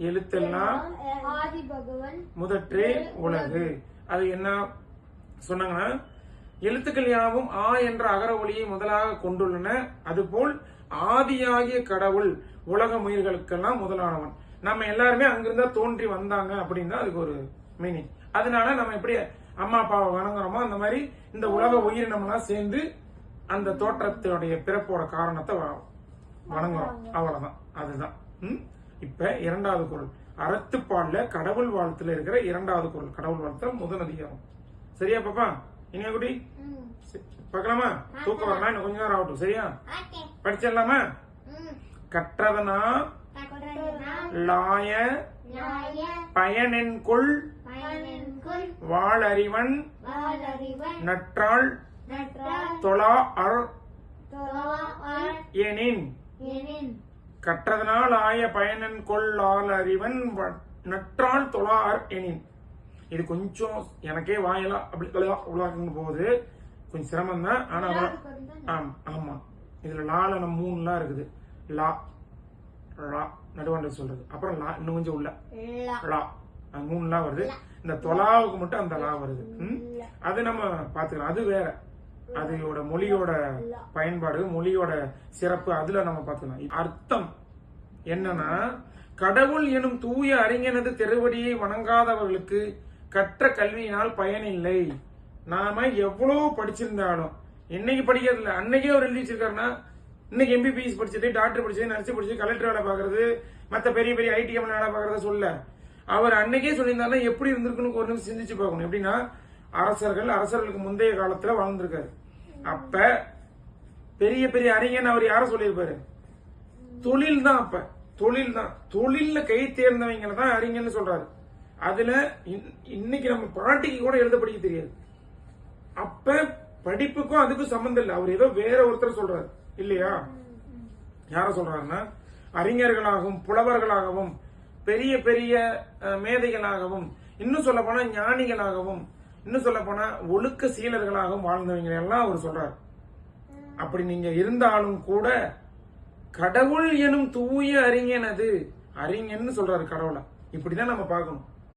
எழுத்தெல்லாம் ஆதி பகவன் முதற்றே உலகு. அது என்ன சொன்னாங்கன்னா, எழுத்துக்கள் யாவும் ஆ என்ற அகர ஒலியை முதலாக கொண்டுள்ளன. அதுபோல் ஆதியாகிய கடவுள் உலக உயிர்களுக்கெல்லாம் முதலானவன். நம்ம எல்லாருமே அங்கிருந்தா தோன்றி வந்தாங்க அப்படின்னு தான் அதுக்கு ஒரு மீனிங். அதனால நம்ம எப்படி அம்மா அப்பாவை வணங்குறோமோ அந்த மாதிரி இந்த உலக உயிரினம்லாம் சேர்ந்து அந்த தோற்றத்தினுடைய பிறப்போட காரணத்தை வணங்குறோம். அவ்வளவுதான், அதுதான். இப்ப இரண்டாவது குறள், அறத்துப்பால்ல கடவுள் வாழ்த்துல இருக்கிற இரண்டாவது குறள். கடவுள் வாழ்த்துல முதல் அதிகாரம். சரியா பாப்பா? இனியா குட்டி பார்க்கலாமா? தூக்கம் வரலாம், இன்னும் கொஞ்ச நேரம் ஆகட்டும். சரியா? படிச்சிடலாமா? கற்றதனா லாய பயனென்கொள் வாளறிவன் நற்றாள் தொழா அர் எனின். கற்றதனால் ஆய பயனென்கொள் ஆளறிவன் நற்றாள் தொழா அர் எனின். இது கொஞ்சம் எனக்கே வாயலாம் அப்படி உலகம் போகுது, கொஞ்சம் சிரமம் தான். ஆனா ஆமா, இதுல லால நம்ம 3 இருக்குது. லா லா நடுவாண்ட சொல்றது, அப்புறம் லா இன்னும் கொஞ்சம் உள்ள லா 3 வருது. இந்த தொலாவுக்கு மட்டும் அந்த லா வருது. அது நம்ம பாத்துக்கலாம், அது வேற. அதோட மொழியோட பயன்பாடு, மொழியோட சிறப்பு, அதுல நம்ம பாத்துக்கலாம். அர்த்தம் என்னன்னா, கடவுள் எனும் தூய அறிஞனது திருவடியை வணங்காதவர்களுக்கு கற்ற கல்வியினால் பயனில்லை. நாம எவ்வளவு படிச்சிருந்தாலும், இன்னைக்கு படிக்கிறது இல்ல, அன்னைக்கே அவர் எழுதி வச்சிருக்காருன்னா, இன்னைக்கு MBBS படிச்சது, டாக்டர் படிச்சது, நர்ஸ் படிச்சது, கலெக்டர் வேலை பாக்குறது, மத்த பெரிய பெரிய ஐடி கம்பெனி வேலை பாக்குறத சொல்ல, அவர் அன்னைக்கே சொல்லியிருந்தாலும் எப்படி இருந்திருக்குன்னு ஒரு நிமிஷம் சிந்திச்சு பார்க்கணும். எப்படின்னா, அரசர்களுக்கு முந்தைய காலத்துல வாழ்ந்திருக்காரு. அப்ப பெரிய பெரிய அறிஞன் அவர் யார சொல்லியிருப்பாரு? தொழில் தான். அப்ப தொழில் தான், தொழில்ல கை தேர்ந்தவங்க தான் அறிஞன்னு சொல்றாரு. அதுல இன்னைக்கு நம்ம பாட்டிக்கு கூட எழுத படிக்க தெரியாது. அப்ப படிப்புக்கும் அதுக்கும் சம்பந்தம் இல்லை. அவர் ஏதோ வேற ஒருத்தர் சொல்றாரு இல்லையா? யார சொல்றாருன்னா, அறிஞர்களாகவும் புலவர்களாகவும் பெரிய பெரிய மேதைகளாகவும், இன்னும் சொல்ல போனா ஞானிகளாகவும், இன்னும் சொல்ல போனா ஒழுக்க சீலர்களாகவும் வாழ்ந்தவங்க எல்லாம் அவர் சொல்றாரு. அப்படி நீங்க இருந்தாலும் கூட கடவுள் எனும் தூய அறிஞனது, அறிஞன்னு சொல்றாரு கடவுளை. இப்படிதான் நம்ம பார்க்கணும்.